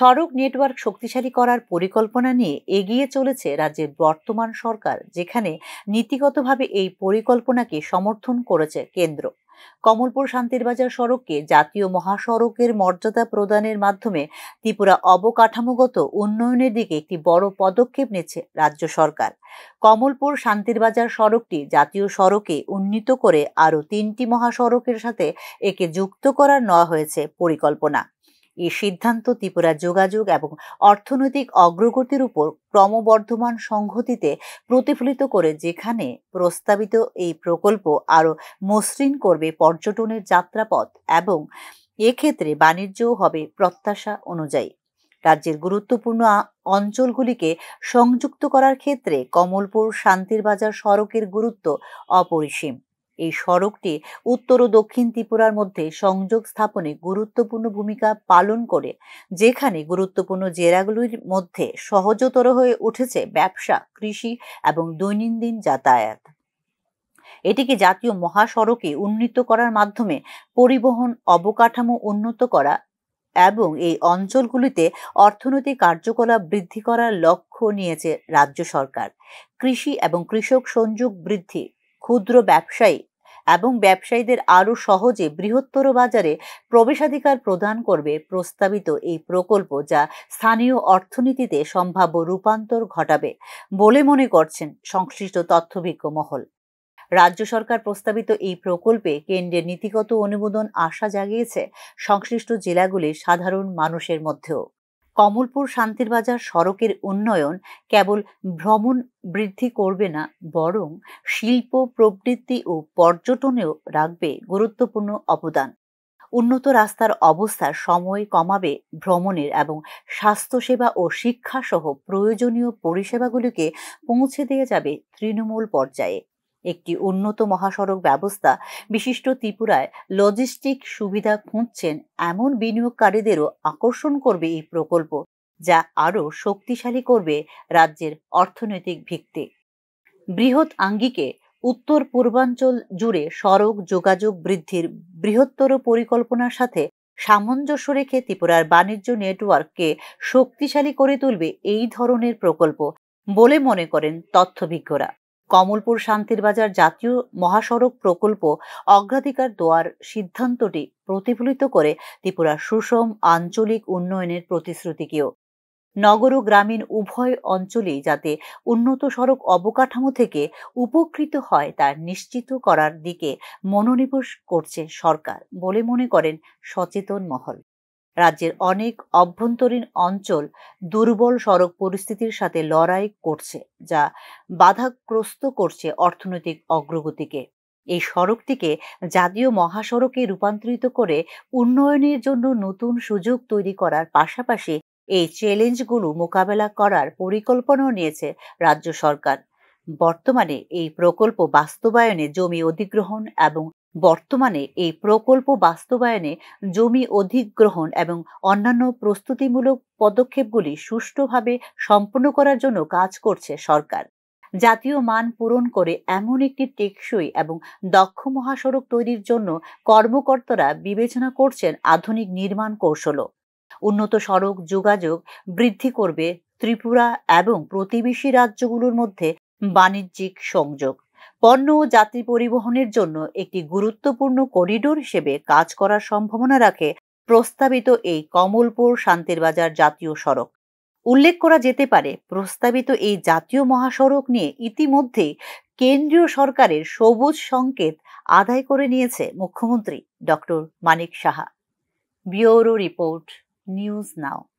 সড়ক নেটওয়ার্ক শক্তিশালী করার পরিকল্পনা নিয়ে এগিয়ে চলেছে রাজ্যের বর্তমান সরকার, যেখানে নীতিগতভাবে এই পরিকল্পনাকে সমর্থন করেছে কেন্দ্র। কমলপুর শান্তিরবাজার সড়ককে জাতীয় মহাসড়কের মর্যাদা প্রদানের মাধ্যমে ত্রিপুরা অবকাঠামোগত উন্নয়নের দিকে একটি বড় পদক্ষেপ নিচ্ছে রাজ্য সরকার। কমলপুর শান্তিরবাজার সড়কটি জাতীয় সড়কে উন্নীত করে আরও 3টি মহাসড়কের সাথে একে যুক্ত করার নেওয়া হয়েছে পরিকল্পনা। এই সিদ্ধান্ত ত্রিপুরার যোগাযোগ এবং অর্থনৈতিক অগ্রগতির উপর ক্রমবর্ধমান সংহতিতে প্রতিফলিত করে, যেখানে প্রস্তাবিত এই প্রকল্প আরও মসৃণ করবে পর্যটনের যাত্রাপথ এবং এক্ষেত্রে বাণিজ্যও হবে প্রত্যাশা অনুযায়ী। রাজ্যের গুরুত্বপূর্ণ অঞ্চলগুলিকে সংযুক্ত করার ক্ষেত্রে কমলপুর শান্তিরবাজার সড়কের গুরুত্ব অপরিসীম। এই সড়কটি উত্তর ও দক্ষিণ ত্রিপুরার মধ্যে সংযোগ স্থাপনে গুরুত্বপূর্ণ ভূমিকা পালন করে, যেখানে গুরুত্বপূর্ণ জেলাগুলির মধ্যে সহজতর হয়ে উঠেছে ব্যবসা, কৃষি এবং দৈনন্দিন যাতায়াত। এটিকে জাতীয় মহাসড়কে উন্নীত করার মাধ্যমে পরিবহন অবকাঠামো উন্নত করা এবং এই অঞ্চলগুলিতে অর্থনৈতিক কার্যকলাপ বৃদ্ধি করার লক্ষ্য নিয়েছে রাজ্য সরকার। কৃষি এবং কৃষক সংযোগ বৃদ্ধি, ক্ষুদ্র ব্যবসায়ী এবং ব্যবসায়ীদের আরও সহজে বৃহত্তর বাজারে প্রবেশাধিকার প্রদান করবে প্রস্তাবিত এই প্রকল্প, যা স্থানীয় অর্থনীতিতে সম্ভাব্য রূপান্তর ঘটাবে বলে মনে করছেন সংশ্লিষ্ট তথ্যভিজ্ঞ মহল। রাজ্য সরকার প্রস্তাবিত এই প্রকল্পে কেন্দ্রের নীতিগত অনুমোদন আশা জাগিয়েছে সংশ্লিষ্ট জেলাগুলির সাধারণ মানুষের মধ্যেও। কমলপুর শান্তিরবাজার সড়কের উন্নয়ন কেবল ভ্রমণ বৃদ্ধি করবে না, বরং শিল্প প্রবৃদ্ধি ও পর্যটনেও রাখবে গুরুত্বপূর্ণ অবদান। উন্নত রাস্তার অবস্থা সময় কমাবে ভ্রমণের এবং স্বাস্থ্যসেবা ও শিক্ষা সহ প্রয়োজনীয় পরিষেবাগুলিকে পৌঁছে দিয়ে যাবে তৃণমূল পর্যায়ে। একটি উন্নত মহাসড়ক ব্যবস্থা বিশিষ্ট ত্রিপুরায় লজিস্টিক সুবিধা খুঁজছেন এমন বিনিয়োগকারীদেরও আকর্ষণ করবে এই প্রকল্প, যা আরও শক্তিশালী করবে রাজ্যের অর্থনৈতিক ভিত্তি। বৃহৎ আঙ্গিকে উত্তর পূর্বাঞ্চল জুড়ে সড়ক যোগাযোগ বৃদ্ধির বৃহত্তর পরিকল্পনার সাথে সামঞ্জস্য রেখে ত্রিপুরার বাণিজ্য নেটওয়ার্ককে শক্তিশালী করে তুলবে এই ধরনের প্রকল্প বলে মনে করেন তথ্যভিজ্ঞরা। কমলপুর শান্তিরবাজার জাতীয় মহাসড়ক প্রকল্প অগ্রাধিকার দেওয়ার সিদ্ধান্তটি প্রতিফলিত করে ত্রিপুরার সুষম আঞ্চলিক উন্নয়নের প্রতিশ্রুতিকেও। নগর ও গ্রামীণ উভয় অঞ্চলেই যাতে উন্নত সড়ক অবকাঠামো থেকে উপকৃত হয় তা নিশ্চিত করার দিকে মনোনিবেশ করছে সরকার বলে মনে করেন সচেতন মহল। রাজ্যের অনেক অভ্যন্তরীণ অঞ্চল দুর্বল সড়ক পরিস্থিতির সাথে লড়াই করছে, যা বাধাগ্রস্ত করছে অর্থনৈতিক অগ্রগতিকে। এই সড়কটিকে জাতীয় মহাসড়কে রূপান্তরিত করে উন্নয়নের জন্য নতুন সুযোগ তৈরি করার পাশাপাশি এই চ্যালেঞ্জগুলো মোকাবেলা করার পরিকল্পনাও নিয়েছে রাজ্য সরকার। বর্তমানে এই প্রকল্প বাস্তবায়নে জমি অধিগ্রহণ এবং অন্যান্য প্রস্তুতিমূলক পদক্ষেপগুলি সুষ্ঠুভাবে সম্পন্ন করার জন্য কাজ করছে সরকার। জাতীয় মান পূরণ করে এমন একটি টেকসই এবং দক্ষ মহাসড়ক তৈরির জন্য কর্মকর্তারা বিবেচনা করছেন আধুনিক নির্মাণ কৌশলও। উন্নত সড়ক যোগাযোগ বৃদ্ধি করবে ত্রিপুরা এবং প্রতিবেশী রাজ্যগুলোর মধ্যে বাণিজ্যিক সংযোগ, পণ্য ও যাত্রী পরিবহনের জন্য একটি গুরুত্বপূর্ণ করিডোর হিসেবে কাজ করার সম্ভাবনা রাখে প্রস্তাবিত এই কমলপুর শান্তিরবাজার জাতীয় সড়ক। উল্লেখ করা যেতে পারে, প্রস্তাবিত এই জাতীয় মহাসড়ক নিয়ে ইতিমধ্যেই কেন্দ্রীয় সরকারের সবুজ সংকেত আদায় করে নিয়েছে মুখ্যমন্ত্রী doctor Manik Saha. Bureau report, news নাও।